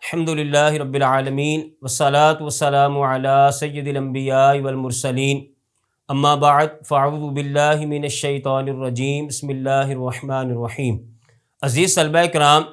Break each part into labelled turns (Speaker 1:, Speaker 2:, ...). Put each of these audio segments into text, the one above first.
Speaker 1: الحمدللہ رب العالمین والصلاة والسلام علی سید الانبیاء والمرسلین اما بعد فاعوذ باللہ من الشیطان الرجیم بسم اللہ الرحمن الرحیم۔ عزیز طلبہ کرام،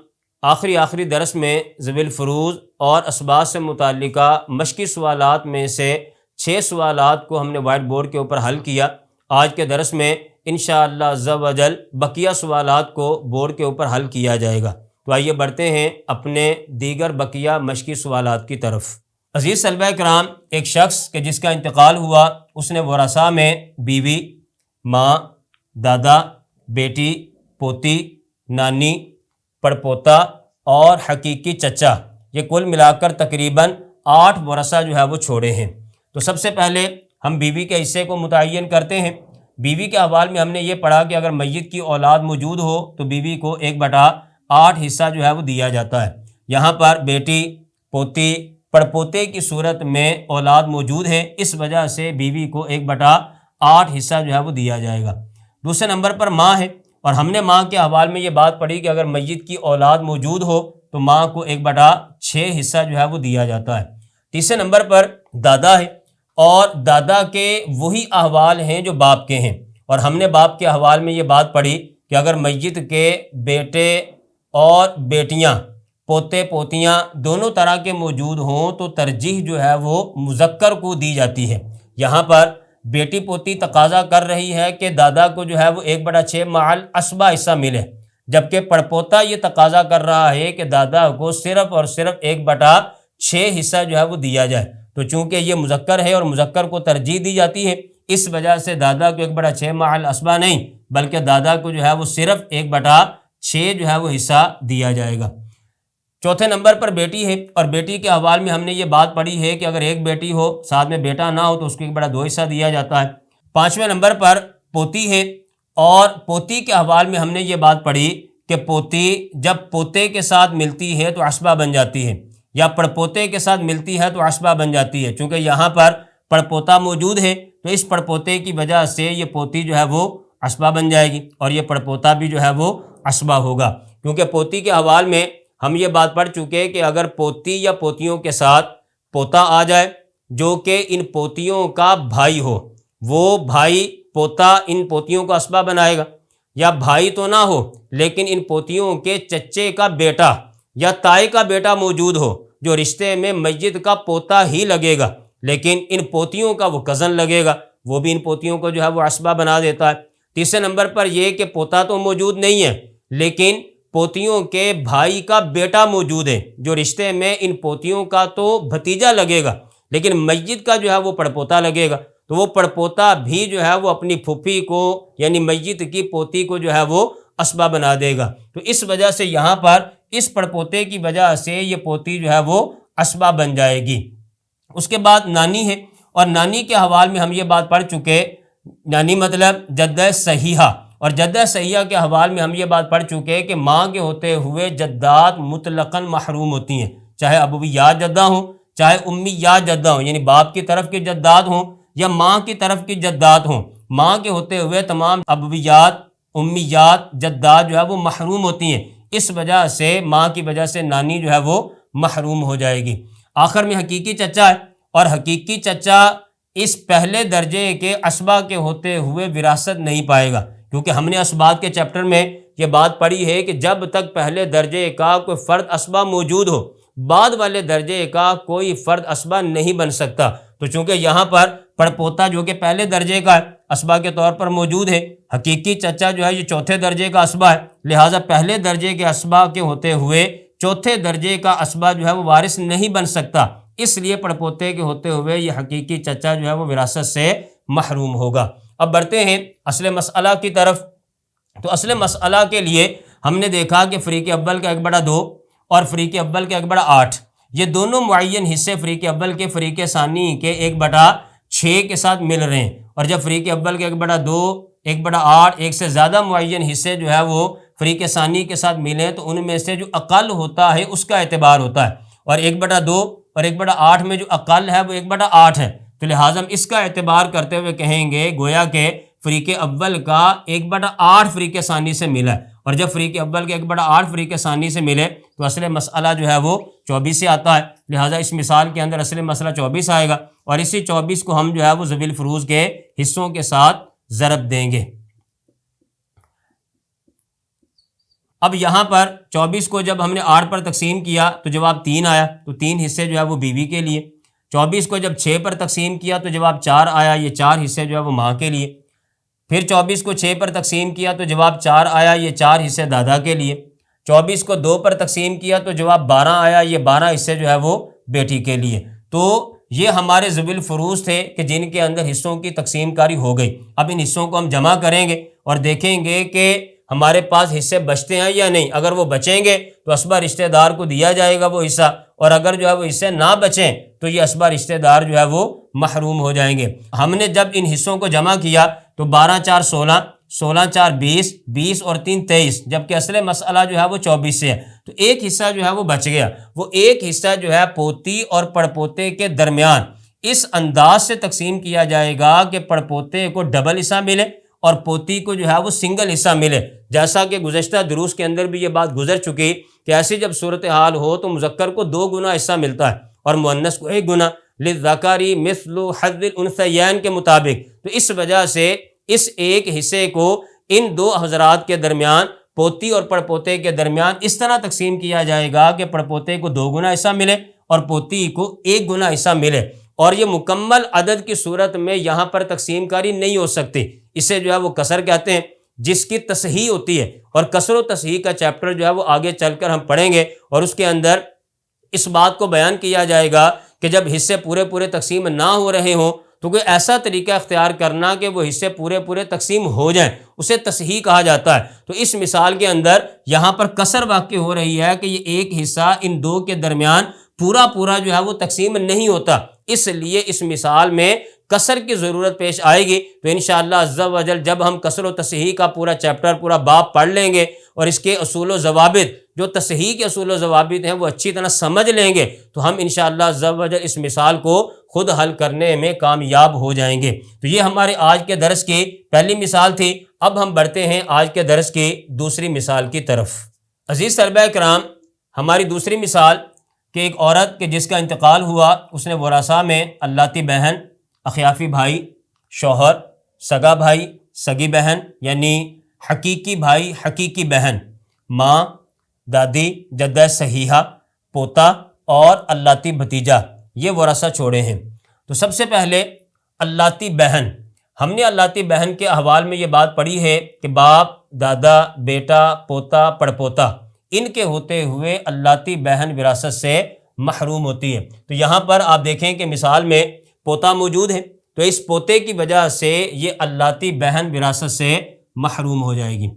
Speaker 1: آخری درس میں ذوی الفروض اور اسباب سے متعلقہ مشقی سوالات میں سے 6 سوالات کو ہم نے وائٹ بورڈ کے اوپر حل کیا۔ آج کے درس میں انشاءاللہ عز و جل بقیہ سوالات کو بورڈ کے اوپر حل کیا جائے گا۔ تو آئیے بڑھتے ہیں اپنے دیگر بقیہ مشقی سوالات کی طرف۔ عزیز طلبہ کرام، ایک شخص کہ جس کا انتقال ہوا، اس نے ورثاء میں بیوی، ماں، دادا، بیٹی، پوتی، نانی، پڑپوتا اور حقیقی چچا، یہ کل ملا کر تقریباً 8 ورثاء جو ہے وہ چھوڑے ہیں۔ تو سب سے پہلے ہم بیوی کے حصے کو متعین کرتے ہیں۔ بیوی کے حوال میں ہم نے یہ پڑھا کہ اگر میت کی اولاد موجود ہو تو بیوی کو 1/8 حصہ جو ہے وہ دیا جاتا ہے۔ یہاں پر بیٹی، پوتی، پڑپوتے کی صورت میں اولاد موجود ہے، اس وجہ سے بیوی کو 1/8 حصہ جو ہے وہ دیا جائے گا۔ دوسرے نمبر پر ماں ہے، اور ہم نے ماں کے حوال میں یہ بات پڑھی کہ اگر میت کی اولاد موجود ہو تو ماں کو 1/6 حصہ جو ہے وہ دیا جاتا ہے۔ تیسرے نمبر پر دادا ہے، اور دادا کے وہی احوال ہیں جو باپ کے ہیں، اور ہم نے باپ کے حوال میں یہ بات پڑھی کہ اگر میت کے بیٹے اور بیٹیاں، پوتے پوتیاں دونوں طرح کے موجود ہوں تو ترجیح جو ہے وہ مذکر کو دی جاتی ہے۔ یہاں پر بیٹی پوتی تقاضا کر رہی ہے کہ دادا کو جو ہے وہ 1/6 مع الاسبہ حصہ ملے، جبکہ پڑپوتا یہ تقاضا کر رہا ہے کہ دادا کو صرف اور صرف 1/6 حصہ جو ہے وہ دیا جائے۔ تو چونکہ یہ مذکر ہے اور مذکر کو ترجیح دی جاتی ہے، اس وجہ سے دادا کو 1/6 مع الاسبہ نہیں، بلکہ دادا کو جو ہے وہ صرف 1/6 جو ہے وہ حصہ دیا جائے گا۔ چوتھے نمبر پر بیٹی ہے، اور بیٹی کے حوال میں ہم نے یہ بات پڑھی ہے کہ اگر ایک بیٹی ہو ساتھ میں بیٹا نہ ہو تو اس کو 1/2 حصہ دیا جاتا ہے۔ پانچویں نمبر پر پوتی ہے، اور پوتی کے حوال میں ہم نے یہ بات پڑھی کہ پوتی جب پوتے کے ساتھ ملتی ہے تو عصبہ بن جاتی ہے، یا پڑپوتے کے ساتھ ملتی ہے تو عصبہ بن جاتی ہے۔ چونکہ یہاں پر پڑپوتا موجود ہے تو اس پڑپوتے کی وجہ سے یہ پوتی جو ہے وہ عصبہ بن جائے گی، اور یہ پڑپوتا بھی جو ہے وہ عصبہ ہوگا۔ کیونکہ پوتی کے حوال میں ہم یہ بات پڑھ چکے کہ اگر پوتی یا پوتیوں کے ساتھ پوتا آ جائے جو کہ ان پوتیوں کا بھائی ہو، وہ بھائی پوتا ان پوتیوں کو عصبہ بنائے گا، یا بھائی تو نہ ہو لیکن ان پوتیوں کے چچے کا بیٹا یا تائی کا بیٹا موجود ہو، جو رشتے میں میت کا پوتا ہی لگے گا لیکن ان پوتیوں کا وہ کزن لگے گا، وہ بھی ان پوتیوں کو جو ہے وہ عصبہ بنا دیتا ہے۔ تیسرے نمبر پر یہ کہ پوتا تو موجود نہیں ہے لیکن پوتیوں کے بھائی کا بیٹا موجود ہے، جو رشتے میں ان پوتیوں کا تو بھتیجا لگے گا لیکن میت کا جو ہے وہ پڑپوتا لگے گا، تو وہ پڑپوتا بھی جو ہے وہ اپنی پھوپھی کو یعنی میت کی پوتی کو جو ہے وہ عصبہ بنا دے گا۔ تو اس وجہ سے یہاں پر اس پڑپوتے کی وجہ سے یہ پوتی جو ہے وہ عصبہ بن جائے گی۔ اس کے بعد نانی ہے، اور نانی کے حوال میں ہم یہ بات پڑھ چکے، نانی مطلب جدہ صحیحہ، اور جدہ صحیحہ کے حوال میں ہم یہ بات پڑھ چکے کہ ماں کے ہوتے ہوئے جدات مطلقاً محروم ہوتی ہیں، چاہے ابویات جدہ ہوں چاہے امیات جدہ ہوں، یعنی باپ کی طرف کے جدات ہوں یا ماں کی طرف کی جدات ہوں۔ ماں کے ہوتے ہوئے تمام ابویات، امیات، جدات جو ہے وہ محروم ہوتی ہیں، اس وجہ سے ماں کی وجہ سے نانی جو ہے وہ محروم ہو جائے گی۔ آخر میں حقیقی چچا ہے، اور حقیقی چچا اس پہلے درجے کے عصبہ کے ہوتے ہوئے وراثت نہیں پائے گا، کیونکہ ہم نے اسباب کے چیپٹر میں یہ بات پڑھی ہے کہ جب تک پہلے درجے کا کوئی فرد عصبہ موجود ہو، بعد والے درجے کا کوئی فرد عصبہ نہیں بن سکتا۔ تو چونکہ یہاں پر پڑپوتا جو کہ پہلے درجے کا عصبہ کے طور پر موجود ہے، حقیقی چچا جو ہے یہ چوتھے درجے کا عصبہ ہے، لہٰذا پہلے درجے کے عصبہ کے ہوتے ہوئے چوتھے درجے کا عصبہ جو ہے وہ وارث نہیں بن سکتا، اس لیے پڑپوتے کے ہوتے ہوئے یہ حقیقی چچا جو ہے وہ وراثت سے محروم ہوگا۔ اب بڑھتے ہیں اصل مسئلہ کی طرف۔ تو اصل مسئلہ کے لیے ہم نے دیکھا کہ فریق اول کا 1/2 اور فریق اول کے 1/8 یہ دونوں معین حصے فریق اول کے فریق ثانی کے 1/6 کے ساتھ مل رہے ہیں، اور جب فریق اول کے 1/2 1/8 ایک سے زیادہ معین حصے جو ہے وہ فریق ثانی کے ساتھ ملیں تو ان میں سے جو اقل ہوتا ہے اس کا اعتبار ہوتا ہے، اور 1/2 اور 1/8 میں جو اقل ہے وہ 1/8 ہے، تو لہٰذا ہم اس کا اعتبار کرتے ہوئے کہیں گے گویا کہ فریق اول کا 1/8 فریق ثانی سے ملا ہے، اور جب فریق اول کے ایک بڑا 8 فریق ثانی سے ملے تو اصل مسئلہ جو ہے وہ 24 سے آتا ہے، لہٰذا اس مثال کے اندر اصل مسئلہ 24 آئے گا، اور اسی 24 کو ہم جو ہے وہ ذوی الفروض کے حصوں کے ساتھ ضرب دیں گے۔ اب یہاں پر 24 کو جب ہم نے 8 پر تقسیم کیا تو جواب 3 آیا، تو 3 حصے جو ہے وہ بیوی کے لیے۔ 24 کو جب 6 پر تقسیم کیا تو جواب 4 آیا، یہ 4 حصے جو ہے وہ ماں کے لیے۔ پھر 24 کو 6 پر تقسیم کیا تو جواب 4 آیا، یہ 4 حصے دادا کے لیے۔ 24 کو 2 پر تقسیم کیا تو جواب 12 آیا، یہ 12 حصے جو ہے وہ بیٹی کے لیے۔ تو یہ ہمارے ذوی الفروض تھے کہ جن کے اندر حصوں کی تقسیم کاری ہو گئی۔ اب ان حصوں کو ہم جمع کریں گے اور دیکھیں گے کہ ہمارے پاس حصے بچتے ہیں یا نہیں۔ اگر وہ بچیں گے تو اسبہ رشتہ دار کو دیا جائے گا وہ حصہ، اور اگر جو ہے وہ حصے نہ بچیں تو یہ اسبہ رشتہ دار جو ہے وہ محروم ہو جائیں گے۔ ہم نے جب ان حصوں کو جمع کیا تو 12 4 16، 16 4 20، 20 اور 3 23، جبکہ اصل مسئلہ جو ہے وہ 24 سے ہے، تو ایک حصہ جو ہے وہ بچ گیا۔ وہ ایک حصہ جو ہے پوتی اور پڑپوتے کے درمیان اس انداز سے تقسیم کیا جائے گا کہ پڑپوتے کو ڈبل حصہ ملے اور پوتی کو جو ہے وہ سنگل حصہ ملے، جیسا کہ گزشتہ دروس کے اندر بھی یہ بات گزر چکی کہ ایسی جب صورتحال ہو تو مذکر کو 2 گنا حصہ ملتا ہے اور مؤنث کو 1 گنا، للذکر مثل حظ الانثیین کے مطابق۔ تو اس وجہ سے اس ایک حصے کو ان 2 حضرات کے درمیان، پوتی اور پڑپوتے کے درمیان اس طرح تقسیم کیا جائے گا کہ پڑپوتے کو 2 گنا حصہ ملے اور پوتی کو 1 گنا حصہ ملے، اور یہ مکمل عدد کی صورت میں یہاں پر تقسیم کاری نہیں ہو سکتی۔ اسے جو ہے وہ کسر کہتے ہیں، جس کی تصحیح ہوتی ہے، اور کسر و تصحیح کا چیپٹر جو ہے وہ آگے چل کر ہم پڑھیں گے، اور اس کے اندر اس بات کو بیان کیا جائے گا کہ جب حصے پورے تقسیم نہ ہو رہے ہوں تو کوئی ایسا طریقہ اختیار کرنا کہ وہ حصے پورے تقسیم ہو جائیں، اسے تصحیح کہا جاتا ہے۔ تو اس مثال کے اندر یہاں پر کسر واقع ہو رہی ہے کہ یہ ایک حصہ ان 2 کے درمیان پورا جو ہے وہ تقسیم نہیں ہوتا، اس لیے اس مثال میں کسر کی ضرورت پیش آئے گی۔ تو انشاءاللہ عز و جل جب ہم کسر و تصحیح کا پورا چیپٹر، پورا باب پڑھ لیں گے اور اس کے اصول و ضوابط، جو تصحیح کے اصول و ضوابط ہیں وہ اچھی طرح سمجھ لیں گے، تو ہم انشاءاللہ عز و جل اس مثال کو خود حل کرنے میں کامیاب ہو جائیں گے۔ تو یہ ہمارے آج کے درس کی پہلی مثال تھی۔ اب ہم بڑھتے ہیں آج کے درس کی دوسری مثال کی طرف۔ عزیز طلبہ کرام، ہماری دوسری مثال کہ ایک عورت کہ جس کا انتقال ہوا، اس نے ورثاء میں اللاتی بہن، اخیافی بھائی، شوہر، سگا بھائی، سگی بہن یعنی حقیقی بھائی، حقیقی بہن، ماں، دادی، جدہ صحیحہ، پوتا اور اللاتی بھتیجا، یہ ورثہ چھوڑے ہیں۔ تو سب سے پہلے اللاتی بہن، ہم نے اللاتی بہن کے احوال میں یہ بات پڑھی ہے کہ باپ، دادا، بیٹا، پوتا، پڑپوتا، ان کے ہوتے ہوئے اللاتی بہن وراثت سے محروم ہوتی ہے۔ تو یہاں پر آپ دیکھیں کہ مثال میں پوتا موجود ہے، تو اس پوتے کی وجہ سے یہ اللاتی بہن وراثت سے محروم ہو جائے گی۔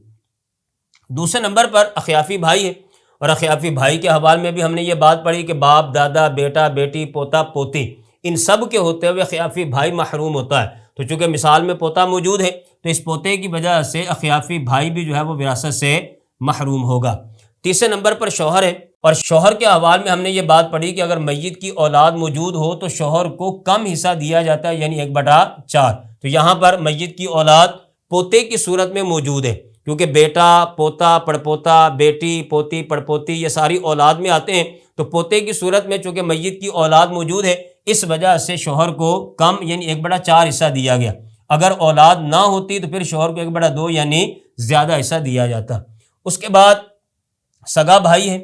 Speaker 1: دوسرے نمبر پر اخیافی بھائی ہے، اور اخیافی بھائی کے حوالے میں بھی ہم نے یہ بات پڑھی کہ باپ، دادا، بیٹا، بیٹی، پوتا، پوتی، ان سب کے ہوتے ہوئے اخیافی بھائی محروم ہوتا ہے۔ تو چونکہ مثال میں پوتا موجود ہے تو اس پوتے کی وجہ سے اخیافی بھائی بھی جو ہے وہ وراثت سے محروم ہوگا۔ تیسرے نمبر پر شوہر ہے، اور شوہر کے حوالے میں ہم نے یہ بات پڑھی کہ اگر میت کی اولاد موجود ہو تو شوہر کو کم حصہ دیا جاتا ہے، یعنی 1/4۔ تو یہاں پر میت کی اولاد پوتے کی صورت میں موجود ہے، کیونکہ بیٹا، پوتا، پڑپوتا، بیٹی، پوتی، پڑپوتی یہ ساری اولاد میں آتے ہیں، تو پوتے کی صورت میں چونکہ میت کی اولاد موجود ہے اس وجہ سے شوہر کو کم یعنی 1/4 حصہ دیا گیا۔ اگر اولاد نہ ہوتی تو پھر شوہر کو 1/2 یعنی زیادہ حصہ دیا جاتا۔ اس کے بعد سگا بھائی ہے،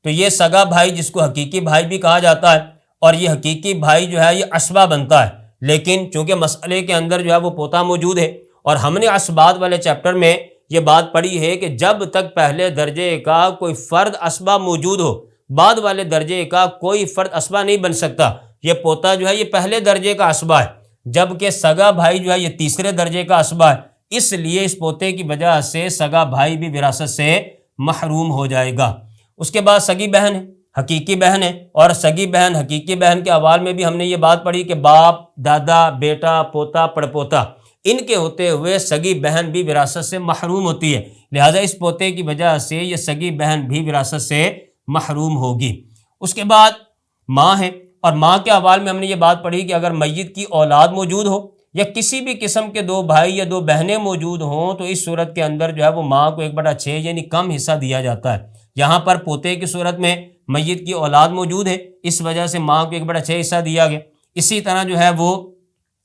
Speaker 1: تو یہ سگا بھائی جس کو حقیقی بھائی بھی کہا جاتا ہے، اور یہ حقیقی بھائی جو ہے یہ عصبہ بنتا ہے، لیکن چونکہ مسئلے کے اندر جو ہے وہ پوتا موجود ہے، اور ہم نے عصبات والے چیپٹر میں یہ بات پڑھی ہے کہ جب تک پہلے درجے کا کوئی فرد عصبہ موجود ہو، بعد والے درجے کا کوئی فرد عصبہ نہیں بن سکتا۔ یہ پوتا جو ہے یہ پہلے درجے کا عصبہ ہے، جبکہ سگا بھائی جو ہے یہ تیسرے درجے کا عصبہ ہے، اس لیے اس پوتے کی وجہ سے سگا بھائی بھی وراثت سے محروم ہو جائے گا۔ اس کے بعد سگی بہن ہے، حقیقی بہن ہے، اور سگی بہن حقیقی بہن کے حوالے میں بھی ہم نے یہ بات پڑھی کہ باپ، دادا، بیٹا، پوتا، پڑپوتا، ان کے ہوتے ہوئے سگی بہن بھی وراثت سے محروم ہوتی ہے، لہٰذا اس پوتے کی وجہ سے یہ سگی بہن بھی وراثت سے محروم ہوگی۔ اس کے بعد ماں ہے، اور ماں کے حوالے میں ہم نے یہ بات پڑھی کہ اگر میت کی اولاد موجود ہو یا کسی بھی قسم کے دو بھائی یا دو بہنیں موجود ہوں تو اس صورت کے اندر جو ہے وہ ماں کو 1/6 یعنی کم حصہ دیا جاتا ہے۔ یہاں پر پوتے کی صورت میں میت کی اولاد موجود ہے، اس وجہ سے ماں کو 1/6 حصہ دیا گیا۔ اسی طرح جو ہے وہ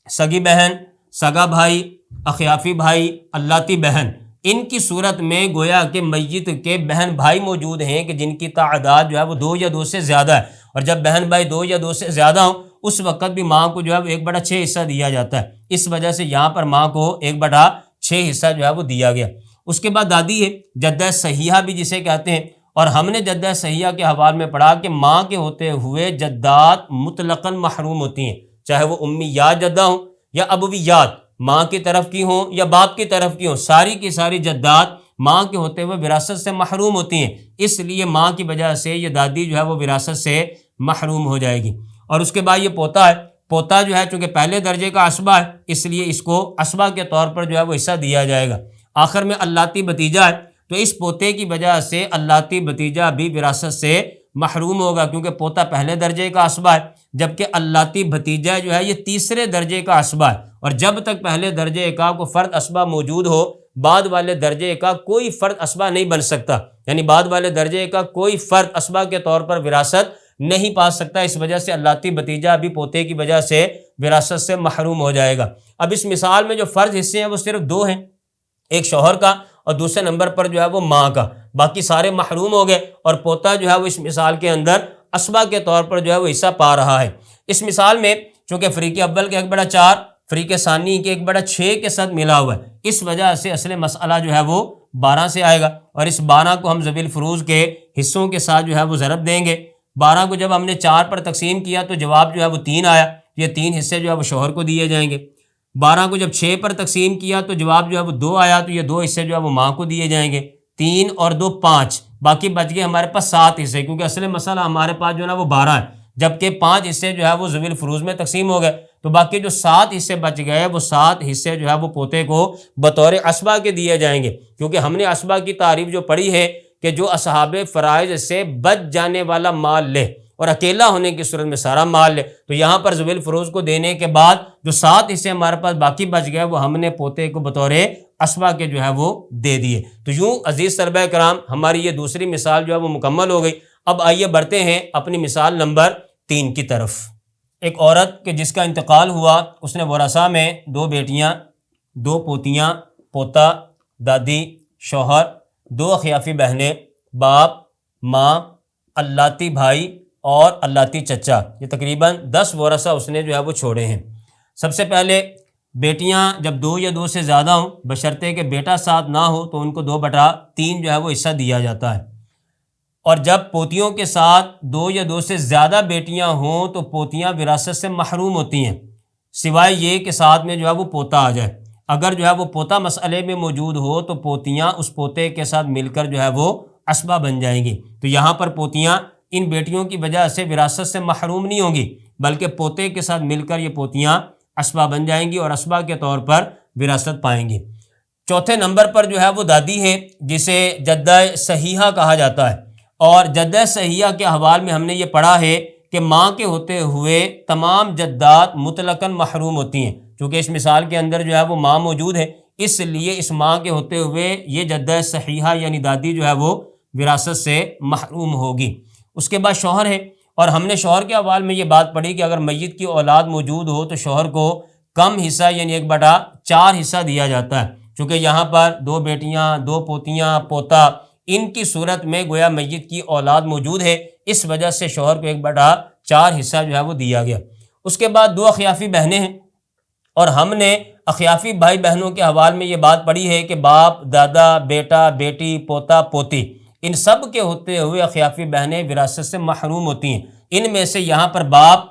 Speaker 1: سگی بہن، سگا بھائی، اخیافی بھائی، اللاتی بہن، ان کی صورت میں گویا کہ میت کے بہن بھائی موجود ہیں کہ جن کی تعداد جو ہے وہ 2 یا 2 سے زیادہ ہے، اور جب بہن بھائی 2 یا 2 سے زیادہ ہوں اس وقت بھی ماں کو جو ہے وہ 1/6 حصہ دیا جاتا ہے۔ اس وجہ سے یہاں پر ماں کو 1/6 حصہ جو ہے وہ دیا گیا۔ اس کے بعد دادی ہے، جدہ صحیحہ بھی جسے کہتے ہیں، اور ہم نے جدہ صحیحہ کے حوالے میں پڑھا کہ ماں کے ہوتے ہوئے جدات مطلقاً محروم ہوتی ہیں، چاہے وہ امیات جدہ ہوں یا ابویات، ماں کی طرف کی ہوں یا باپ کی طرف کی ہوں، ساری کی ساری جدات ماں کے ہوتے ہوئے وراثت سے محروم ہوتی ہیں۔ اس لیے ماں کی وجہ سے یہ دادی جو ہے وہ وراثت سے محروم ہو جائے گی۔ اور اس کے بعد یہ پوتا ہے، پوتا جو ہے چونکہ پہلے درجے کا عصبہ ہے اس لیے اس کو عصبہ کے طور پر جو ہے وہ حصہ دیا جائے گا۔ آخر میں اللاتی بھتیجا ہے، تو اس پوتے کی وجہ سے اللاتی بھتیجا بھی وراثت سے محروم ہوگا، کیونکہ پوتا پہلے درجے کا عصبہ ہے، جبکہ اللاتی بھتیجا جو ہے یہ تیسرے درجے کا عصبہ ہے، اور جب تک پہلے درجے کا کو فرد عصبہ موجود ہو بعد والے درجے کا کوئی فرد عصبہ نہیں بن سکتا، یعنی بعد والے درجے کا کوئی فرد عصبہ کے طور پر وراثت نہیں پا سکتا۔ اس وجہ سے اللاتی بھتیجا بھی پوتے کی وجہ سے وراثت سے محروم ہو جائے گا۔ اب اس مثال میں جو فرض حصے ہیں وہ صرف 2 ہیں، ایک شوہر کا اور دوسرے نمبر پر جو ہے وہ ماں کا، باقی سارے محروم ہو گئے، اور پوتا جو ہے وہ اس مثال کے اندر عصبہ کے طور پر جو ہے وہ حصہ پا رہا ہے۔ اس مثال میں چونکہ فریق اول کے 1/4 فریق ثانی کے 1/6 کے ساتھ ملا ہوا ہے، اس وجہ سے اصل مسئلہ جو ہے وہ 12 سے آئے گا، اور اس 12 کو ہم ذوی الفروض کے حصوں کے ساتھ جو ہے وہ ضرب دیں گے۔ 12 کو جب ہم نے 4 پر تقسیم کیا تو جواب جو ہے وہ 3 آیا، یہ 3 حصے جو ہے وہ شوہر کو دیے جائیں گے۔ 12 کو جب 6 پر تقسیم کیا تو جواب جو ہے وہ 2 آیا، تو یہ 2 حصے جو ہے وہ ماں کو دیے جائیں گے۔ 3 اور 2 5، باقی بچ گئے ہمارے پاس 7 حصے، کیونکہ اصل مسئلہ ہمارے پاس جو ہے نا وہ 12 ہے، جبکہ 5 حصے جو ہے وہ ذوی الفروض میں تقسیم ہو گئے، تو باقی جو 7 حصے بچ گئے وہ 7 حصے جو ہے وہ پوتے کو بطور عصبہ کے دیے جائیں گے، کیونکہ ہم نے عصبہ کی تعریف جو پڑھی ہے کہ جو اصحاب فرائض سے بچ جانے والا مال لے اور اکیلا ہونے کی صورت میں سارا مال لے، تو یہاں پر ذوی الفروض کو دینے کے بعد جو 7 حصے ہمارے پاس باقی بچ گئے وہ ہم نے پوتے کو بطور عصبہ کے جو ہے وہ دے دیے۔ تو یوں عزیز طلبہ کرام ہماری یہ دوسری مثال جو ہے وہ مکمل ہو گئی۔ اب آئیے بڑھتے ہیں اپنی مثال نمبر 3 کی طرف۔ ایک عورت کہ جس کا انتقال ہوا، اس نے ورثہ میں 2 بیٹیاں، 2 پوتیاں، پوتا، دادی، شوہر، 2 اخیافی بہنیں، باپ، ماں، اللاتی بھائی اور اللاتی چچا، یہ تقریباً 10 ورثہ اس نے جو ہے وہ چھوڑے ہیں۔ سب سے پہلے بیٹیاں جب 2 یا 2 سے زیادہ ہوں، بشرطے کہ بیٹا ساتھ نہ ہو تو ان کو 2/3 جو ہے وہ حصہ دیا جاتا ہے، اور جب پوتیوں کے ساتھ 2 یا 2 سے زیادہ بیٹیاں ہوں تو پوتیاں وراثت سے محروم ہوتی ہیں، سوائے یہ کہ ساتھ میں جو ہے وہ پوتا آ جائے۔ اگر جو ہے وہ پوتا مسئلے میں موجود ہو تو پوتیاں اس پوتے کے ساتھ مل کر جو ہے وہ عصبہ بن جائیں گی، تو یہاں پر پوتیاں ان بیٹیوں کی وجہ سے وراثت سے محروم نہیں ہوں گی، بلکہ پوتے کے ساتھ مل کر یہ پوتیاں عصبہ بن جائیں گی اور عصبہ کے طور پر وراثت پائیں گی۔ چوتھے نمبر پر جو ہے وہ دادی ہے، جسے جدہ صحیحہ کہا جاتا ہے، اور جدہ صحیحہ کے حوالے میں ہم نے یہ پڑھا ہے کہ ماں کے ہوتے ہوئے تمام جدات مطلقاً محروم ہوتی ہیں، چونکہ اس مثال کے اندر جو ہے وہ ماں موجود ہے، اس لیے اس ماں کے ہوتے ہوئے یہ جدہ صحیحہ یعنی دادی جو ہے وہ وراثت سے محروم ہوگی۔ اس کے بعد شوہر ہے، اور ہم نے شوہر کے حوالے میں یہ بات پڑھی کہ اگر میت کی اولاد موجود ہو تو شوہر کو کم حصہ یعنی 1/4 حصہ دیا جاتا ہے، چونکہ یہاں پر 2 بیٹیاں، 2 پوتیاں، پوتا، ان کی صورت میں گویا میت کی اولاد موجود ہے، اس وجہ سے شوہر کو 1/4 حصہ جو ہے وہ دیا گیا۔ اس کے بعد 2 اخیافی بہنیں ہیں، اور ہم نے اخیافی بھائی بہنوں کے حوالے میں یہ بات پڑھی ہے کہ باپ، دادا، بیٹا، بیٹی، پوتا، پوتی، ان سب کے ہوتے ہوئے اخیافی بہنیں وراثت سے محروم ہوتی ہیں۔ ان میں سے یہاں پر باپ،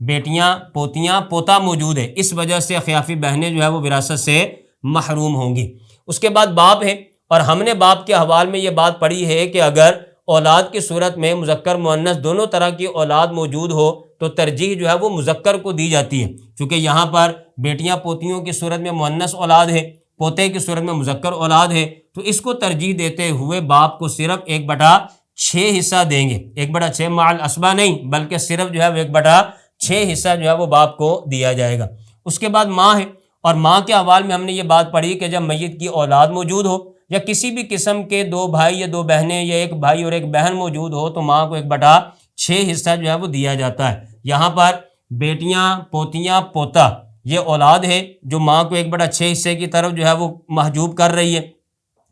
Speaker 1: بیٹیاں، پوتیاں، پوتا موجود ہے، اس وجہ سے اخیافی بہنیں جو ہے وہ وراثت سے محروم ہوں گی۔ اس کے بعد باپ ہے، اور ہم نے باپ کے حوالے میں یہ بات پڑھی ہے کہ اگر اولاد کی صورت میں مذکر مؤنث دونوں طرح کی اولاد موجود ہو تو ترجیح جو ہے وہ مذکر کو دی جاتی ہے، چونکہ یہاں پر بیٹیاں پوتیوں کی صورت میں مؤنث اولاد ہے، پوتے کی صورت میں مذکر اولاد ہے، تو اس کو ترجیح دیتے ہوئے باپ کو صرف 1/6 حصہ دیں گے، 1/6 مع العصبہ نہیں بلکہ صرف جو ہے وہ 1/6 حصہ جو ہے وہ باپ کو دیا جائے گا۔ اس کے بعد ماں ہے، اور ماں کے احوال میں ہم نے یہ بات پڑھی کہ جب میت کی اولاد موجود ہو یا کسی بھی قسم کے 2 بھائی یا 2 بہنیں یا 1 بھائی اور 1 بہن موجود ہو تو ماں کو 1/6 حصہ جو ہے وہ دیا جاتا ہے۔ یہاں پر بیٹیاں، پوتیاں، پوتا یہ اولاد ہے جو ماں کو 1/6 حصے کی طرف جو ہے وہ محجوب کر رہی ہے،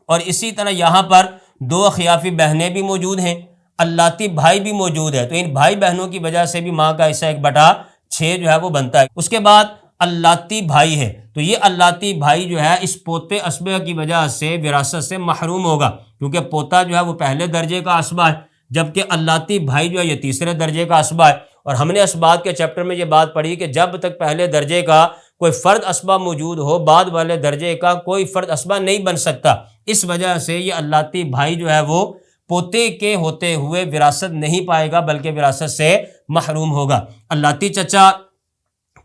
Speaker 1: اور اسی طرح یہاں پر 2 اخیافی بہنیں بھی موجود ہیں، اللاتی بھائی بھی موجود ہے، تو ان بھائی بہنوں کی وجہ سے بھی ماں کا حصہ 1/6 جو ہے وہ بنتا ہے۔ اس کے بعد اللاتی بھائی ہے، تو یہ اللاتی بھائی جو ہے اس پوتے اسبہ کی وجہ سے وراثت سے محروم ہوگا، کیونکہ پوتا جو ہے وہ پہلے درجے کا اسبہ ہے، جبکہ اللاتی بھائی جو ہے یہ تیسرے درجے کا اسبہ ہے۔ اور ہم نے اسبات کے چیپٹر میں یہ بات پڑھی کہ جب تک پہلے درجے کا کوئی فرد اسبہ موجود ہو، بعد والے درجے کا کوئی فرد اسبہ نہیں بن سکتا، اس وجہ سے یہ اللاتی بھائی جو ہے وہ پوتے کے ہوتے ہوئے وراثت نہیں پائے گا بلکہ وراثت سے محروم ہوگا۔ اللاتی چچا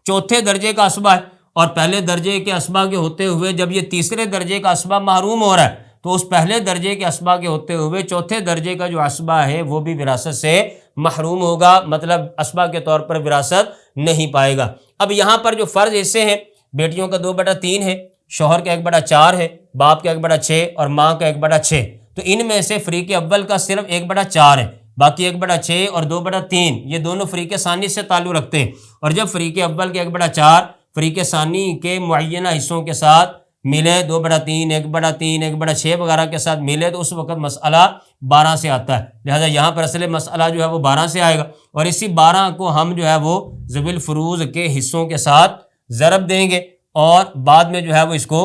Speaker 1: چوتھے درجے کا اسبہ ہے، اور پہلے درجے کے اسبہ کے ہوتے ہوئے جب یہ تیسرے درجے کا اسبہ محروم ہو رہا ہے تو اس پہلے درجے کے اسبہ کے ہوتے ہوئے چوتھے درجے کا جو اسبہ ہے وہ بھی وراثت سے محروم ہوگا، مطلب اسبہ کے طور پر وراثت نہیں پائے گا۔ اب یہاں پر جو فرض حصے ہیں، بیٹیوں کا 2/3 ہے، شوہر کا 1/4 ہے، باپ کا 1/6 اور ماں کا 1/6، تو ان میں سے فریق اول کا صرف 1/4 ہے، باقی 1/6 اور 2/3 یہ دونوں فریق ثانی سے تعلق رکھتے ہیں، اور جب فریق اول کے 1/4 فریق ثانی کے معینہ حصوں کے ساتھ ملے، 2/3 1/3 1/6 وغیرہ کے ساتھ ملے، تو اس وقت مسئلہ 12 سے آتا ہے، لہذا یہاں پر اصل مسئلہ جو ہے وہ 12 سے آئے گا، اور اسی 12 کو ہم جو ہے وہ ذوی الفروض کے حصوں کے ساتھ ضرب دیں گے اور بعد میں جو ہے وہ اس کو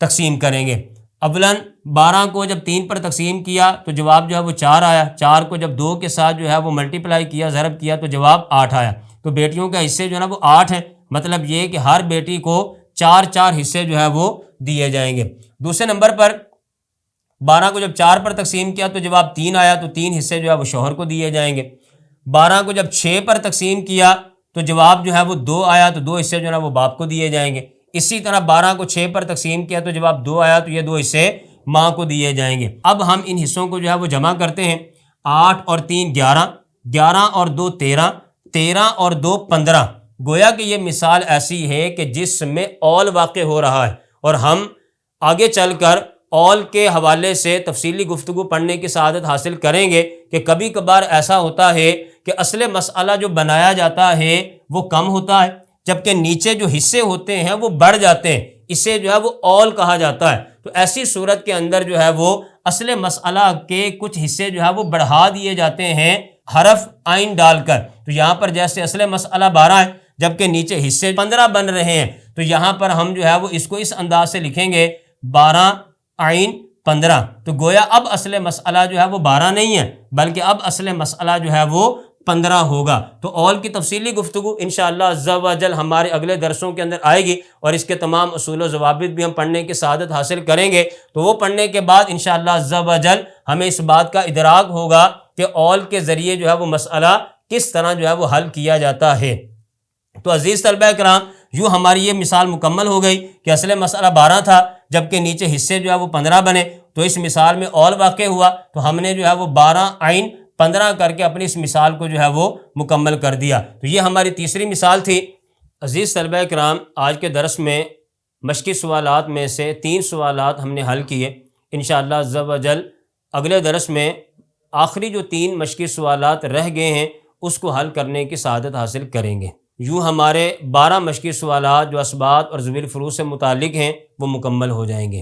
Speaker 1: تقسیم کریں گے۔ اولاً 12 کو جب 3 پر تقسیم کیا تو جواب جو ہے وہ 4 آیا، 4 کو جب 2 کے ساتھ جو ہے وہ ملٹیپلائی کیا، ضرب کیا، تو جواب 8 آیا، تو بیٹیوں کا حصے جو ہے نا وہ 8 ہیں، مطلب یہ کہ ہر بیٹی کو 4 حصے جو ہے وہ دیے جائیں گے۔ دوسرے نمبر پر 12 کو جب 4 پر تقسیم کیا تو جواب 3 آیا، تو 3 حصے جو ہے وہ شوہر کو دیے جائیں گے۔ 12 کو جب 6 پر تقسیم کیا تو جواب جو ہے وہ 2 آیا، تو 2 حصے جو ہے نا وہ باپ کو دیے جائیں گے۔ اسی طرح 12 کو 6 پر تقسیم کیا تو جواب 2 آیا، تو یہ 2 حصے ماں کو دیے جائیں گے۔ اب ہم ان حصوں کو جو ہے وہ جمع کرتے ہیں، 8 اور 3 11، 11 اور 2 13، 13 اور 2 15۔ گویا کہ یہ مثال ایسی ہے کہ جس میں اول واقع ہو رہا ہے، اور ہم آگے چل کر اول کے حوالے سے تفصیلی گفتگو پڑھنے کی سعادت حاصل کریں گے کہ کبھی کبھار ایسا ہوتا ہے کہ اصل مسئلہ جو بنایا جاتا ہے وہ کم ہوتا ہے، جبکہ نیچے جو حصے ہوتے ہیں وہ بڑھ جاتے ہیں، اسے جو ہے وہ اول کہا جاتا ہے۔ تو ایسی صورت کے اندر جو ہے وہ اصل مسئلہ کے کچھ حصے جو ہے وہ بڑھا دیے جاتے ہیں حرف عین ڈال کر، تو یہاں پر جیسے اصل مسئلہ 12 ہے جبکہ نیچے حصے 15 بن رہے ہیں، تو یہاں پر ہم جو ہے وہ اس کو اس انداز سے لکھیں گے 12 عین 15، تو گویا اب اصل مسئلہ جو ہے وہ 12 نہیں ہے بلکہ اب اصل مسئلہ جو ہے وہ 15 ہوگا۔ تو اول کی تفصیلی گفتگو انشاءاللہ عز و جل ہمارے اگلے درسوں کے اندر آئے گی، اور اس کے تمام اصول و ضوابط بھی ہم پڑھنے کی سعادت حاصل کریں گے، تو وہ پڑھنے کے بعد انشاءاللہ عز و جل ہمیں اس بات کا ادراک ہوگا کہ اول کے ذریعے جو ہے وہ مسئلہ کس طرح جو ہے وہ حل کیا جاتا ہے۔ تو عزیز طلبہ کرام، یوں ہماری یہ مثال مکمل ہو گئی کہ اصل مسئلہ 12 تھا جبکہ نیچے حصے جو ہے وہ 15 بنے، تو اس مثال میں اول واقع ہوا تو ہم نے جو ہے وہ 12 عین 15 کر کے اپنی اس مثال کو جو ہے وہ مکمل کر دیا۔ تو یہ ہماری تیسری مثال تھی۔ عزیز طلبہ کرام، آج کے درس میں مشقی سوالات میں سے 3 سوالات ہم نے حل کیے، انشاءاللہ عز و جل اگلے درس میں آخری جو 3 مشقی سوالات رہ گئے ہیں اس کو حل کرنے کی سعادت حاصل کریں گے۔ یوں ہمارے 12 مشقی سوالات جو اسبات اور ذوی الفروض سے متعلق ہیں وہ مکمل ہو جائیں گے۔